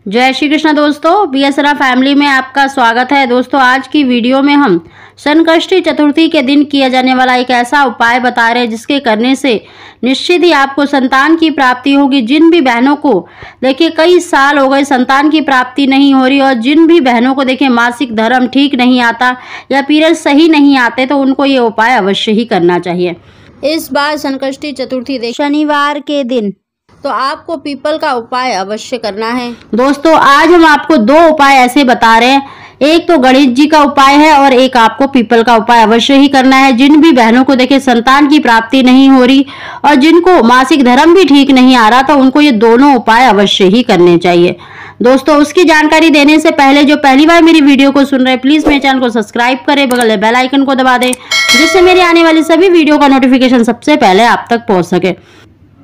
जय श्री कृष्ण दोस्तों, बीएसरा फैमिली में आपका स्वागत है। दोस्तों आज की वीडियो में हम संकष्टी चतुर्थी के दिन किया जाने वाला एक ऐसा उपाय बता रहे हैं जिसके करने से निश्चित ही आपको संतान की प्राप्ति होगी। जिन भी बहनों को देखिए कई साल हो गए संतान की प्राप्ति नहीं हो रही और जिन भी बहनों को देखिए मासिक धर्म ठीक नहीं आता या पीरियड सही नहीं आते तो उनको ये उपाय अवश्य ही करना चाहिए। इस बार संकष्टी चतुर्थी शनिवार के दिन तो आपको पीपल का उपाय अवश्य करना है। दोस्तों आज हम आपको दो उपाय ऐसे बता रहे हैं, एक तो गणेश जी का उपाय है और एक आपको पीपल का उपाय अवश्य ही करना है। जिन भी बहनों को देखिए संतान की प्राप्ति नहीं हो रही और जिनको मासिक धर्म भी ठीक नहीं आ रहा तो उनको ये दोनों उपाय अवश्य ही करने चाहिए। दोस्तों उसकी जानकारी देने से पहले जो पहली बार मेरी वीडियो को सुन रहे हैं प्लीज मेरे चैनल को सब्सक्राइब करें, बगल बेल आइकन को दबा दें जिससे मेरी आने वाली सभी वीडियो का नोटिफिकेशन सबसे पहले आप तक पहुंच सके।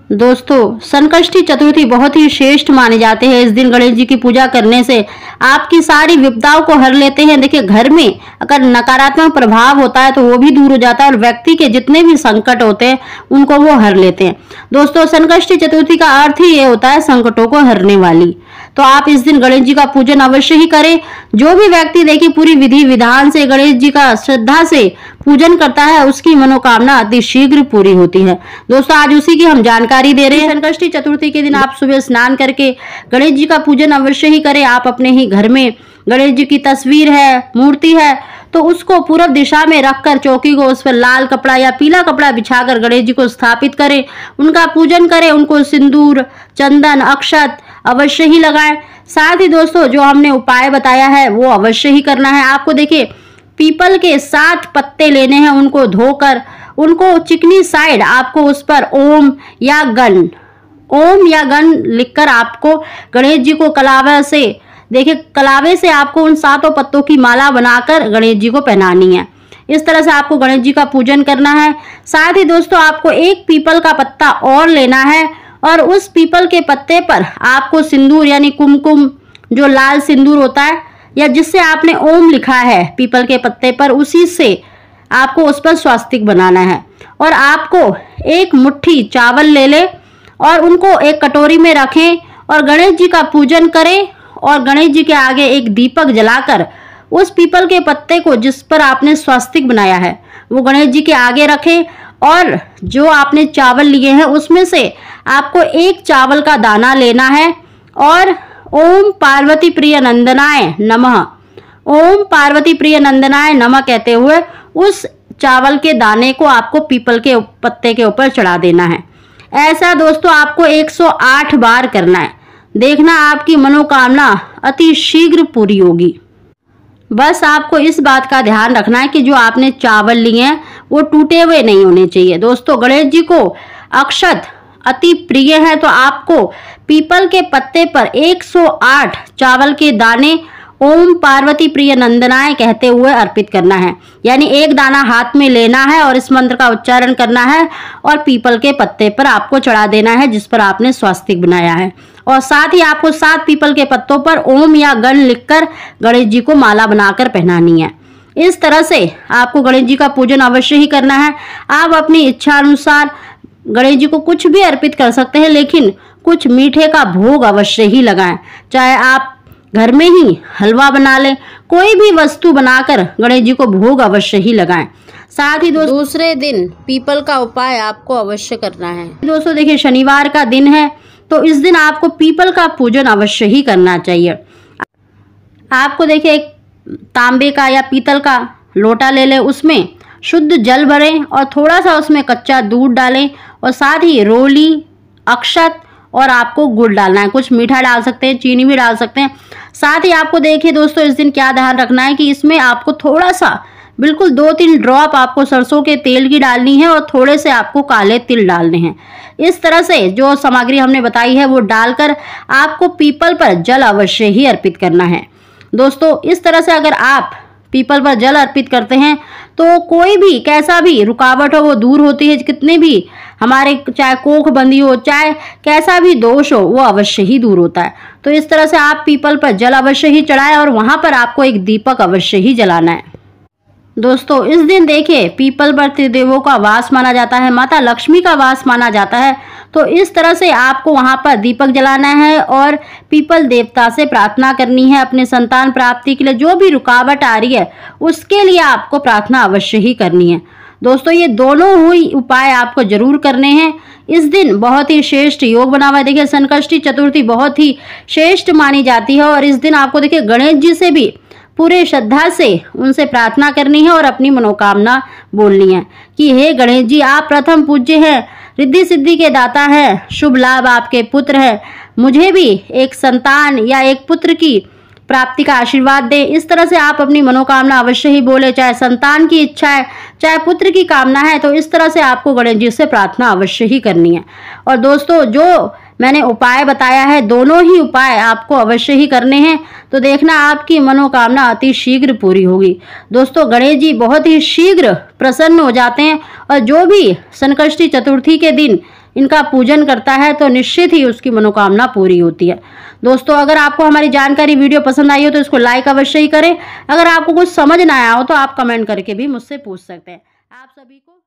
दोस्तों संकष्टी चतुर्थी बहुत ही श्रेष्ठ माने जाते हैं। इस दिन गणेश जी की पूजा करने से आपकी सारी विपदाओं को हर लेते हैं। देखिए घर में अगर नकारात्मक प्रभाव होता है तो वो भी दूर हो जाता है और व्यक्ति के जितने भी संकट होते हैं उनको वो हर लेते हैं। दोस्तों संकष्टी चतुर्थी का अर्थ ही ये होता है संकटों को हरने वाली। तो आप इस दिन गणेश जी का पूजन अवश्य ही करें। जो भी व्यक्ति देखिए पूरी विधि विधान से गणेश जी का श्रद्धा से पूजन करता है उसकी मनोकामना अति शीघ्र पूरी होती है। दोस्तों आज उसी की हम जानकारी दे रहे हैं। संकष्टी चतुर्थी के दिन आप सुबह स्नान करके गणेश जी का पूजन अवश्य ही करें। आप अपने ही घर में गणेश जी की तस्वीर है, मूर्ति है तो उसको पूर्व दिशा में रखकर चौकी को उस पर लाल कपड़ा या पीला कपड़ा बिछाकर गणेश जी को स्थापित करें, उनका पूजन करें, उनको सिंदूर, चंदन, अक्षत अवश्य ही लगाएं। साथ ही दोस्तों जो हमने उपाय बताया है वो अवश्य ही करना है। आपको देखिए पीपल के 7 पत्ते लेने हैं, उनको धोकर उनको चिकनी साइड आपको उस पर ओम या गण लिखकर आपको गणेश जी को कलावे से आपको उन 7 पत्तों की माला बनाकर गणेश जी को पहनानी है। इस तरह से आपको गणेश जी का पूजन करना है। साथ ही दोस्तों आपको एक पीपल का पत्ता और लेना है और उस पीपल के पत्ते पर आपको सिंदूर यानी कुमकुम जो लाल सिंदूर होता है या जिससे आपने ओम लिखा है पीपल के पत्ते पर उसी से आपको उस पर स्वास्तिक बनाना है। और आपको एक मुट्ठी चावल ले ले और उनको एक कटोरी में रखें और गणेश जी का पूजन करें और गणेश जी के आगे एक दीपक जलाकर उस पीपल के पत्ते को जिस पर आपने स्वास्तिक बनाया है वो गणेश जी के आगे रखें और जो आपने चावल लिए हैं उसमें से आपको एक चावल का दाना लेना है और ओम पार्वती प्रिय नंदनाय नमः, ओम पार्वती प्रिय नंदनाय नमः कहते हुए उस चावल के दाने को आपको पीपल के पत्ते के ऊपर चढ़ा देना है। ऐसा दोस्तों आपको 108 बार करना है। देखना आपकी मनोकामना अति शीघ्र पूरी होगी। बस आपको इस बात का ध्यान रखना है कि जो आपने चावल लिए हैं वो टूटे हुए नहीं होने चाहिए। दोस्तों गणेश जी को अक्षत अति प्रिय है तो आपको पीपल के पत्ते पर 108 चावल के दाने ओम पार्वती प्रिय नंदनाय कहते हुए अर्पित करना है। यानी एक दाना हाथ में लेना है और इस मंत्र का उच्चारण करना है और पीपल के पत्ते पर आपको चढ़ा देना है जिस पर आपने स्वास्तिक बनाया है। और साथ ही आपको 7 पीपल के पत्तों पर ओम या गण लिखकर गणेश जी को माला बनाकर पहनानी है। इस तरह से आपको गणेश जी का पूजन अवश्य ही करना है। आप अपनी इच्छा अनुसार गणेश जी को कुछ भी अर्पित कर सकते हैं लेकिन कुछ मीठे का भोग अवश्य ही लगाएं। चाहे आप घर में ही हलवा बना लें, कोई भी वस्तु बनाकर गणेश जी को भोग अवश्य ही लगाएं। साथ ही दूसरे दिन पीपल का उपाय आपको अवश्य करना है। दोस्तों देखिए शनिवार का दिन है तो इस दिन आपको पीपल का पूजन अवश्य ही करना चाहिए। आपको देखिए एक तांबे का या पीतल का लोटा ले लें, उसमें शुद्ध जल भरें और थोड़ा सा उसमें कच्चा दूध डालें और साथ ही रोली, अक्षत और आपको गुड़ डालना है। कुछ मीठा डाल सकते हैं, चीनी भी डाल सकते हैं। साथ ही आपको देखिए दोस्तों इस दिन क्या ध्यान रखना है कि इसमें आपको थोड़ा सा बिल्कुल 2-3 ड्रॉप आपको सरसों के तेल की डालनी है और थोड़े से आपको काले तिल डालने हैं। इस तरह से जो सामग्री हमने बताई है वो डालकर आपको पीपल पर जल अवश्य ही अर्पित करना है। दोस्तों इस तरह से अगर आप पीपल पर जल अर्पित करते हैं तो कोई भी कैसा भी रुकावट हो वो दूर होती है। कितने भी हमारे चाहे कोख बंदी हो, चाहे कैसा भी दोष हो वो अवश्य ही दूर होता है। तो इस तरह से आप पीपल पर जल अवश्य ही चढ़ाएं और वहां पर आपको एक दीपक अवश्य ही जलाना है। दोस्तों इस दिन देखिए पीपल पर त्रिदेवों का वास माना जाता है, माता लक्ष्मी का वास माना जाता है। तो इस तरह से आपको वहां पर दीपक जलाना है और पीपल देवता से प्रार्थना करनी है अपने संतान प्राप्ति के लिए। जो भी रुकावट आ रही है उसके लिए आपको प्रार्थना अवश्य ही करनी है। दोस्तों ये दोनों ही उपाय आपको जरूर करने हैं। इस दिन बहुत ही श्रेष्ठ योग बना हुआ है। देखिए संकष्टी चतुर्थी बहुत ही श्रेष्ठ मानी जाती है और इस दिन आपको देखिए गणेश जी से भी पूरे श्रद्धा से उनसे प्रार्थना करनी है और अपनी मनोकामना बोलनी है कि हे गणेश जी, आप प्रथम पूज्य हैं, रिद्धि सिद्धि के दाता हैं, शुभ लाभ आपके पुत्र है, मुझे भी एक संतान या एक पुत्र की प्राप्ति का आशीर्वाद दे। इस तरह से आप अपनी मनोकामना अवश्य ही बोले, चाहे संतान की इच्छा है चाहे पुत्र की कामना है, तो इस तरह से आपको गणेश जी से प्रार्थना अवश्य ही करनी है। और दोस्तों जो मैंने उपाय बताया है दोनों ही उपाय आपको अवश्य ही करने हैं, तो देखना आपकी मनोकामना अति शीघ्र पूरी होगी। दोस्तों गणेश जी बहुत ही शीघ्र प्रसन्न हो जाते हैं और जो भी संकष्टी चतुर्थी के दिन इनका पूजन करता है तो निश्चित ही उसकी मनोकामना पूरी होती है। दोस्तों अगर आपको हमारी जानकारी वीडियो पसंद आई हो तो इसको लाइक अवश्य ही करें। अगर आपको कुछ समझ ना आया हो तो आप कमेंट करके भी मुझसे पूछ सकते हैं। आप सभी को